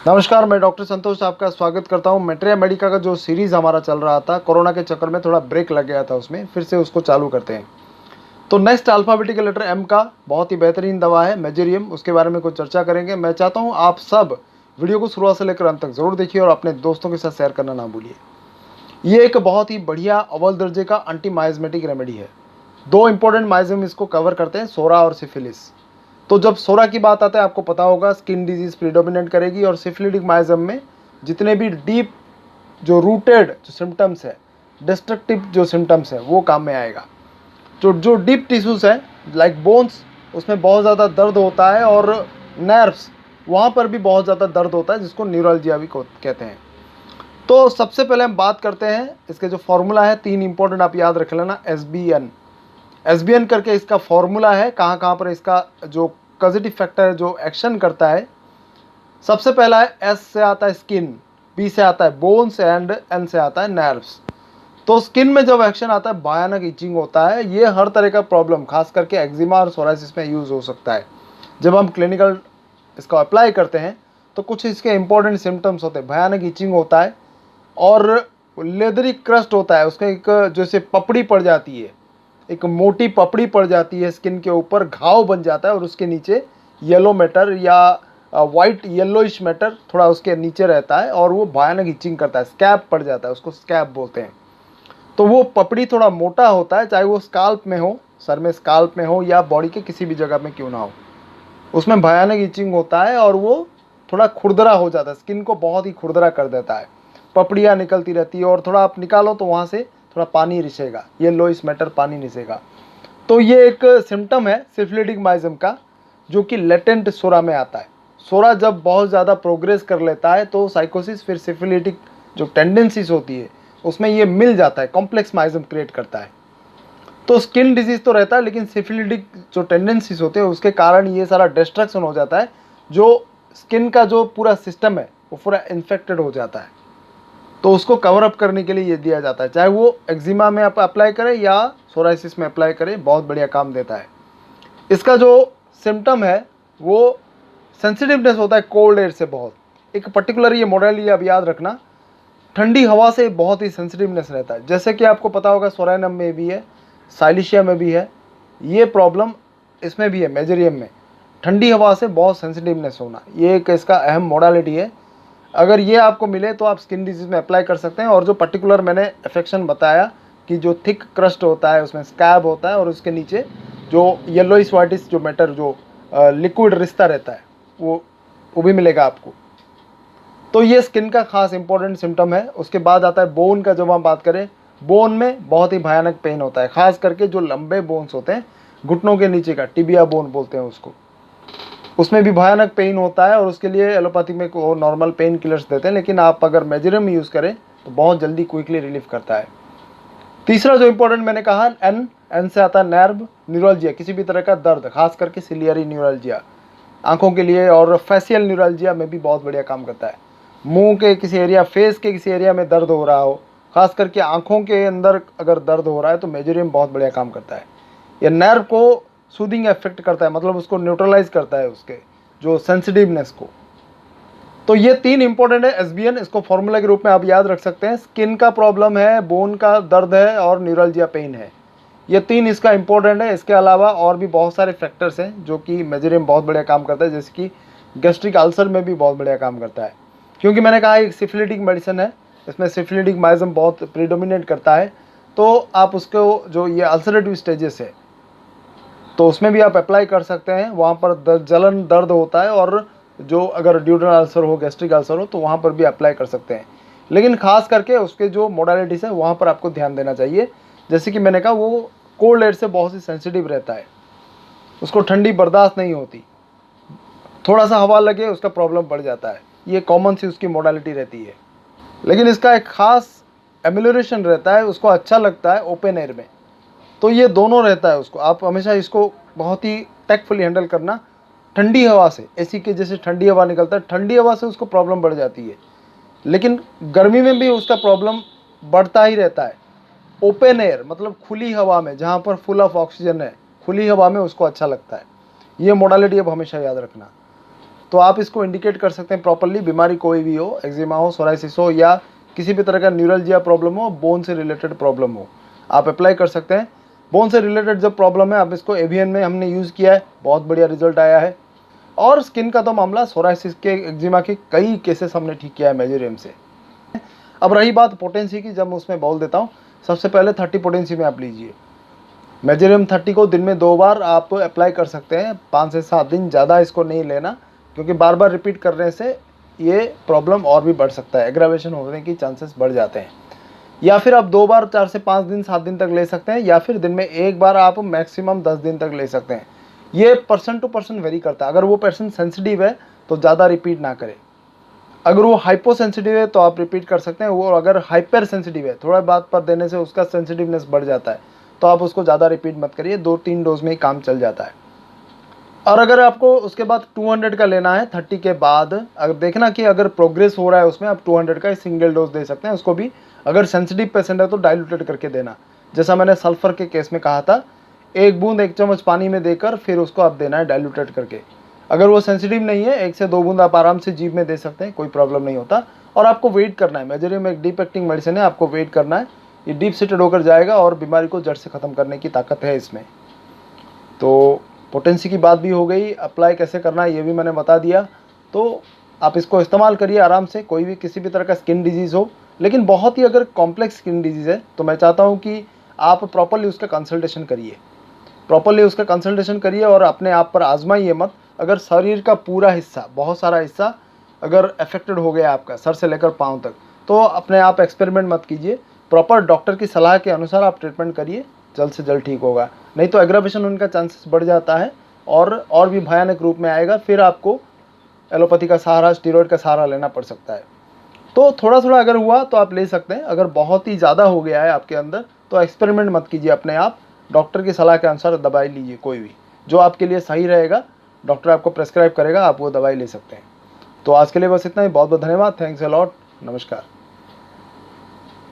नमस्कार, मैं डॉक्टर संतोष आपका स्वागत करता हूं। मेट्रिया मेडिका का जो सीरीज़ हमारा चल रहा था, कोरोना के चक्कर में थोड़ा ब्रेक लग गया था उसमें, फिर से उसको चालू करते हैं। तो नेक्स्ट अल्फ़ाबेटिकल लेटर एम का बहुत ही बेहतरीन दवा है मेजेरियम, उसके बारे में कुछ चर्चा करेंगे। मैं चाहता हूँ आप सब वीडियो को शुरुआत से लेकर अंत तक ज़रूर देखिए और अपने दोस्तों के साथ शेयर करना ना भूलिए। ये एक बहुत ही बढ़िया अव्वल दर्जे का एंटी माइज़मेटिक रेमेडी है। दो इंपॉर्टेंट माइज़म इसको कवर करते हैं, सोरा और सिफिलिस। तो जब सोरा की बात आता है, आपको पता होगा स्किन डिजीज प्रीडोमिनेट करेगी, और सिफिलिटिक माइज़म में जितने भी डीप जो रूटेड जो सिम्टम्स है, डिस्ट्रक्टिव जो सिम्टम्स है, वो काम में आएगा। जो डीप टिश्यूज है लाइक बोन्स, उसमें बहुत ज़्यादा दर्द होता है, और नर्व्स वहाँ पर भी बहुत ज़्यादा दर्द होता है, जिसको न्यूरल्जिया भी कहते हैं। तो सबसे पहले हम बात करते हैं इसके जो फॉर्मूला है, तीन इंपॉर्टेंट आप याद रख लेना। एसबीएन करके इसका फॉर्मूला है। कहाँ कहाँ पर इसका जो कॉजेटिव फैक्टर जो एक्शन करता है, सबसे पहला है एस से आता है स्किन, बी से आता है बोन्स एंड एन से आता है नर्व्स। तो स्किन में जब एक्शन आता है, भयानक इचिंग होता है। ये हर तरह का प्रॉब्लम, खास करके एक्जिमा और सोराइसिस में यूज़ हो सकता है। जब हम क्लिनिकल इसको अप्लाई करते हैं तो कुछ इसके इंपॉर्टेंट सिम्टम्स होते हैं। भयानक इचिंग होता है और लेदरी क्रस्ट होता है, उसका एक जैसे पपड़ी पड़ जाती है, एक मोटी पपड़ी पड़ जाती है स्किन के ऊपर, घाव बन जाता है, और उसके नीचे येलो मैटर या वाइट येलोइश मैटर थोड़ा उसके नीचे रहता है, और वो भयानक इचिंग करता है। स्कैब पड़ जाता है, उसको स्कैब बोलते हैं। तो वो पपड़ी थोड़ा मोटा होता है, चाहे वो स्काल्प में हो, सर में स्काल्प में हो, या बॉडी के किसी भी जगह में क्यों ना हो, उसमें भयानक इचिंग होता है, और वो थोड़ा खुरदरा हो जाता है, स्किन को बहुत ही खुरदरा कर देता है। पपड़ियाँ निकलती रहती है, और थोड़ा आप निकालो तो वहाँ से थोड़ा पानी रिसेगा, ये लोइस मैटर पानी रिसेगा। तो ये एक सिम्टम है सिफिलिटिक माइज़म का, जो कि लेटेंट सोरा में आता है। सोरा जब बहुत ज़्यादा प्रोग्रेस कर लेता है तो साइकोसिस, फिर सिफिलिटिक जो टेंडेंसीज होती है उसमें ये मिल जाता है, कॉम्प्लेक्स माइज़म क्रिएट करता है। तो स्किन डिजीज़ तो रहता है, लेकिन सिफिलिटिक जो टेंडेंसीज होते हैं उसके कारण ये सारा डिस्ट्रक्शन हो जाता है, जो स्किन का जो पूरा सिस्टम है वो पूरा इन्फेक्टेड हो जाता है। तो उसको कवर अप करने के लिए ये दिया जाता है, चाहे वो एक्जिमा में आप अप्लाई करें या सोराइसिस में अप्लाई करें, बहुत बढ़िया काम देता है। इसका जो सिम्टम है वो सेंसिटिवनेस होता है कोल्ड एयर से बहुत। एक पर्टिकुलर ये मॉडल ये अब याद रखना, ठंडी हवा से बहुत ही सेंसिटिवनेस रहता है। जैसे कि आपको पता होगा सोराइनम में भी है, साइलिशिया में भी है, ये प्रॉब्लम इसमें भी है मेजेरियम में। ठंडी हवा से बहुत सेंसिटिवनेस होना, ये एक इसका अहम मॉडलिटी है। अगर ये आपको मिले तो आप स्किन डिजीज़ में अप्लाई कर सकते हैं। और जो पर्टिकुलर मैंने अफेक्शन बताया कि जो थिक क्रस्ट होता है, उसमें स्कैब होता है, और उसके नीचे जो येलोइश वाइटिस जो मैटर जो लिक्विड रिश्ता रहता है, वो भी मिलेगा आपको। तो ये स्किन का खास इंपॉर्टेंट सिम्टम है। उसके बाद आता है बोन का। जब हम बात करें, बोन में बहुत ही भयानक पेन होता है, खास करके जो लंबे बोन्स होते हैं, घुटनों के नीचे का टिबिया बोन बोलते हैं उसको, उसमें भी भयानक पेन होता है। और उसके लिए एलोपैथी में वो नॉर्मल पेन किलर्स देते हैं, लेकिन आप अगर मेजेरियम यूज़ करें तो बहुत जल्दी क्विकली रिलीफ करता है। तीसरा जो इंपॉर्टेंट मैंने कहा, एन से आता है नर्व न्यूरल्जिया, किसी भी तरह का दर्द, खास करके सिलियरी न्यूरल्जिया आंखों के लिए, और फेशियल न्यूरल्जिया में भी बहुत बढ़िया काम करता है। मुंह के किसी एरिया, फेस के किसी एरिया में दर्द हो रहा हो, खास करके आंखों के अंदर अगर दर्द हो रहा है, तो मेजेरियम बहुत बढ़िया काम करता है। यह नर्व को सूदिंग इफेक्ट करता है, मतलब उसको न्यूट्रलाइज करता है, उसके जो सेंसिटिवनेस को। तो ये तीन इंपॉर्टेंट है एसबीएन, इसको फॉर्मूला के रूप में आप याद रख सकते हैं। स्किन का प्रॉब्लम है, बोन का दर्द है, और न्यूरल्जिया पेन है, ये तीन इसका इंपॉर्टेंट है। इसके अलावा और भी बहुत सारे फैक्टर्स हैं जो कि मेजेरियम बहुत बढ़िया काम करता है, जैसे कि गैस्ट्रिक अल्सर में भी बहुत बढ़िया काम करता है। क्योंकि मैंने कहा एक सिफिलिटिक मेडिसिन है, इसमें सिफिलिटिक माइज़म बहुत प्रीडोमिनेट करता है, तो आप उसको जो ये अल्सरेटिव स्टेजेस है, तो उसमें भी आप अप्लाई कर सकते हैं। वहाँ पर जलन दर्द होता है, और जो अगर ड्यूरल अल्सर हो, गैस्ट्रिक अल्सर हो, तो वहाँ पर भी अप्लाई कर सकते हैं। लेकिन खास करके उसके जो मोडालिटीज़ है वहाँ पर आपको ध्यान देना चाहिए। जैसे कि मैंने कहा, वो कोल्ड एयर से बहुत ही सेंसिटिव रहता है, उसको ठंडी बर्दाश्त नहीं होती, थोड़ा सा हवा लगे उसका प्रॉब्लम बढ़ जाता है। ये कॉमन सी उसकी मोडालिटी रहती है। लेकिन इसका एक खास एमिलोरेशन रहता है, उसको अच्छा लगता है ओपन एयर में। तो ये दोनों रहता है उसको, आप हमेशा इसको बहुत ही टैक्टफुली हैंडल करना। ठंडी हवा से, एसी के जैसे ठंडी हवा निकलता है, ठंडी हवा से उसको प्रॉब्लम बढ़ जाती है, लेकिन गर्मी में भी उसका प्रॉब्लम बढ़ता ही रहता है। ओपन एयर मतलब खुली हवा में, जहाँ पर फुल ऑफ ऑक्सीजन है, खुली हवा में उसको अच्छा लगता है। ये मोडालिटी अब हमेशा याद रखना। तो आप इसको इंडिकेट कर सकते हैं प्रॉपरली, बीमारी कोई भी हो, एक्जिमा हो, सोराइसिस हो, या किसी भी तरह का न्यूरल्जिया प्रॉब्लम हो, बोन से रिलेटेड प्रॉब्लम हो, आप अप्लाई कर सकते हैं। बोन से रिलेटेड जब प्रॉब्लम है, आप इसको एवियन में हमने यूज़ किया है, बहुत बढ़िया रिजल्ट आया है। और स्किन का तो मामला, सोराइसिस के, एक्जिमा के कई केसेस हमने ठीक किया है मेजोरियम से। अब रही बात पोटेंसी की, जब मैं उसमें बोल देता हूँ, सबसे पहले 30 पोटेंसी में आप लीजिए। मेजोरियम 30 को दिन में 2 बार आप अप्लाई कर सकते हैं, 5 से 7 दिन, ज़्यादा इसको नहीं लेना, क्योंकि बार बार रिपीट करने से ये प्रॉब्लम और भी बढ़ सकता है, एग्रावेशन होने की चांसेस बढ़ जाते हैं। या फिर आप 2 बार 4 से 5 दिन, 7 दिन तक ले सकते हैं, या फिर दिन में 1 बार आप मैक्सिमम 10 दिन तक ले सकते हैं। ये पर्सन टू पर्सन वेरी करता है। अगर वो पर्सन सेंसिटिव है तो ज़्यादा रिपीट ना करें। अगर वो हाइपो सेंसिटिव है तो आप रिपीट कर सकते हैं। वो अगर हाइपर सेंसिटिव है, थोड़ा बात पर देने से उसका सेंसिटिवनेस बढ़ जाता है, तो आप उसको ज़्यादा रिपीट मत करिए, 2-3 डोज में ही काम चल जाता है। और अगर आपको उसके बाद 200 का लेना है 30 के बाद, अगर देखना कि अगर प्रोग्रेस हो रहा है उसमें, आप 200 का सिंगल डोज दे सकते हैं। उसको भी अगर सेंसिटिव पेशेंट है तो डाइल्यूटेड करके देना, जैसा मैंने सल्फर के केस में कहा था, 1 बूंद 1 चम्मच पानी में देकर फिर उसको आप देना है डाइल्यूटेड करके। अगर वो सेंसिटिव नहीं है, 1 से 2 बूंद आप आराम से जीभ में दे सकते हैं, कोई प्रॉब्लम नहीं होता। और आपको वेट करना है, मेजोरियम एक डीप एक्टिंग मेडिसिन है, आपको वेट करना है, ये डीप सीटेड होकर जाएगा और बीमारी को जड़ से ख़त्म करने की ताकत है इसमें। तो पोटेंसी की बात भी हो गई, अप्लाई कैसे करना है ये भी मैंने बता दिया। तो आप इसको इस्तेमाल करिए आराम से, कोई भी किसी भी तरह का स्किन डिजीज़ हो, लेकिन बहुत ही अगर कॉम्प्लेक्स स्किन डिजीज़ है तो मैं चाहता हूँ कि आप प्रॉपरली उसका कंसल्टेशन करिए, और अपने आप पर आजमाइए मत। अगर शरीर का पूरा हिस्सा, बहुत सारा हिस्सा अगर अफेक्टेड हो गया आपका, सर से लेकर पाँव तक, तो अपने आप एक्सपेरिमेंट मत कीजिए। प्रॉपर डॉक्टर की सलाह के अनुसार आप ट्रीटमेंट करिए, जल्द से जल्द ठीक होगा। नहीं तो एग्रावेशन होने का चांसेस बढ़ जाता है और भी भयानक रूप में आएगा, फिर आपको एलोपैथी का सहारा, स्टेरॉइड का सहारा लेना पड़ सकता है। तो थोड़ा थोड़ा अगर हुआ तो आप ले सकते हैं। अगर बहुत ही ज़्यादा हो गया है आपके अंदर तो एक्सपेरिमेंट मत कीजिए, अपने आप डॉक्टर की सलाह के अनुसार दवाई लीजिए, कोई भी जो आपके लिए सही रहेगा, डॉक्टर आपको प्रेस्क्राइब करेगा, आप वो दवाई ले सकते हैं। तो आज के लिए बस इतना ही। बहुत बहुत धन्यवाद। Thanks a lot. नमस्कार।